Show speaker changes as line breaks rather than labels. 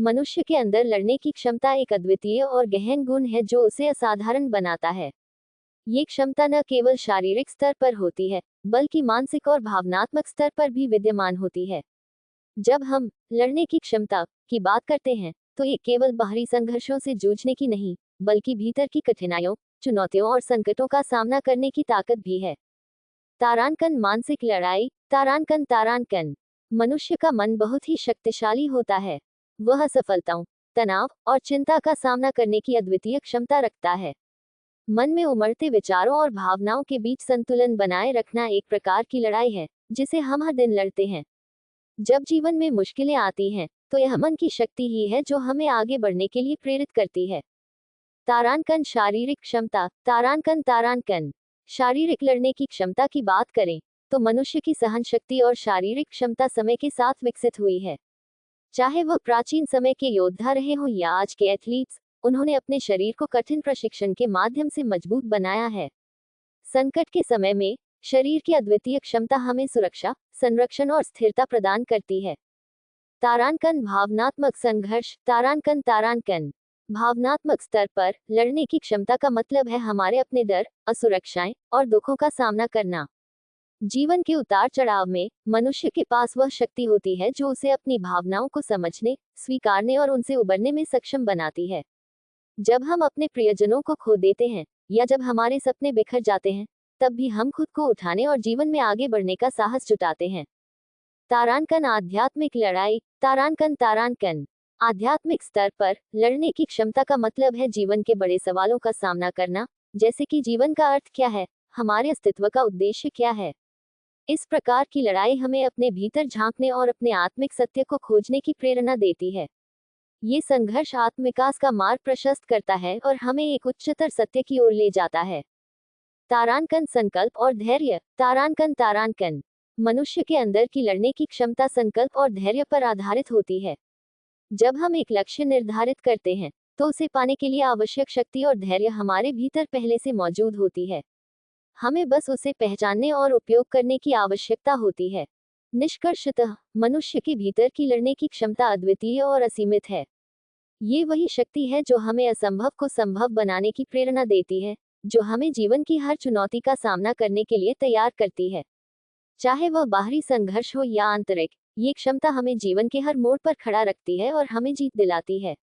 मनुष्य के अंदर लड़ने की क्षमता एक अद्वितीय और गहन गुण है जो उसे असाधारण बनाता है। ये क्षमता न केवल शारीरिक स्तर पर होती है, बल्कि मानसिक और भावनात्मक स्तर पर भी विद्यमान होती है। जब हम लड़ने की क्षमता की बात करते हैं, तो ये केवल बाहरी संघर्षों से जूझने की नहीं, बल्कि भीतर की कठिनाइयों, चुनौतियों और संकटों का सामना करने की ताकत भी है। तारांकन मानसिक लड़ाई। तारांकन तारांकन मनुष्य का मन बहुत ही शक्तिशाली होता है। वह असफलताओं, तनाव और चिंता का सामना करने की अद्वितीय क्षमता रखता है। मन में उमड़ते विचारों और भावनाओं के बीच संतुलन बनाए रखना एक प्रकार की लड़ाई है, जिसे हम हर दिन लड़ते हैं। जब जीवन में मुश्किलें आती हैं, तो यह मन की शक्ति ही है जो हमें आगे बढ़ने के लिए प्रेरित करती है। तारांकन शारीरिक क्षमता। तारांकन तारांकन शारीरिक लड़ने की क्षमता की बात करें, तो मनुष्य की सहन शक्ति और शारीरिक क्षमता समय के साथ विकसित हुई है। चाहे वह प्राचीन समय के योद्धा रहे हों या आज के एथलीट्स, उन्होंने अपने शरीर को कठिन प्रशिक्षण के माध्यम से मजबूत बनाया है। संकट के समय में शरीर की अद्वितीय क्षमता हमें सुरक्षा, संरक्षण और स्थिरता प्रदान करती है। तारांकन भावनात्मक संघर्ष। तारांकन तारांकन भावनात्मक स्तर पर लड़ने की क्षमता का मतलब है हमारे अपने डर, असुरक्षाएं और दुखों का सामना करना। जीवन के उतार चढ़ाव में मनुष्य के पास वह शक्ति होती है जो उसे अपनी भावनाओं को समझने, स्वीकारने और उनसे उबरने में सक्षम बनाती है। जब हम अपने प्रियजनों को खो देते हैं या जब हमारे सपने बिखर जाते हैं, तब भी हम खुद को उठाने और जीवन में आगे बढ़ने का साहस जुटाते हैं। तारांकन आध्यात्मिक लड़ाई। तारांकन तारांकन आध्यात्मिक स्तर पर लड़ने की क्षमता का मतलब है जीवन के बड़े सवालों का सामना करना, जैसे कि जीवन का अर्थ क्या है, हमारे अस्तित्व का उद्देश्य क्या है। इस प्रकार की लड़ाई हमें अपने भीतर झांकने और अपने आत्मिक सत्य को खोजने की प्रेरणा देती है। ये संघर्ष आत्मविकास का मार्ग प्रशस्त करता है और हमें एक उच्चतर सत्य की ओर ले जाता है। तारांकन संकल्प और धैर्य। तारांकन तारांकन मनुष्य के अंदर की लड़ने की क्षमता संकल्प और धैर्य पर आधारित होती है। जब हम एक लक्ष्य निर्धारित करते हैं, तो उसे पाने के लिए आवश्यक शक्ति और धैर्य हमारे भीतर पहले से मौजूद होती है। हमें बस उसे पहचानने और उपयोग करने की आवश्यकता होती है। निष्कर्षतः मनुष्य के भीतर की लड़ने की क्षमता अद्वितीय और असीमित है। ये वही शक्ति है जो हमें असंभव को संभव बनाने की प्रेरणा देती है, जो हमें जीवन की हर चुनौती का सामना करने के लिए तैयार करती है। चाहे वह बाहरी संघर्ष हो या आंतरिक, ये क्षमता हमें जीवन के हर मोड़ पर खड़ा रखती है और हमें जीत दिलाती है।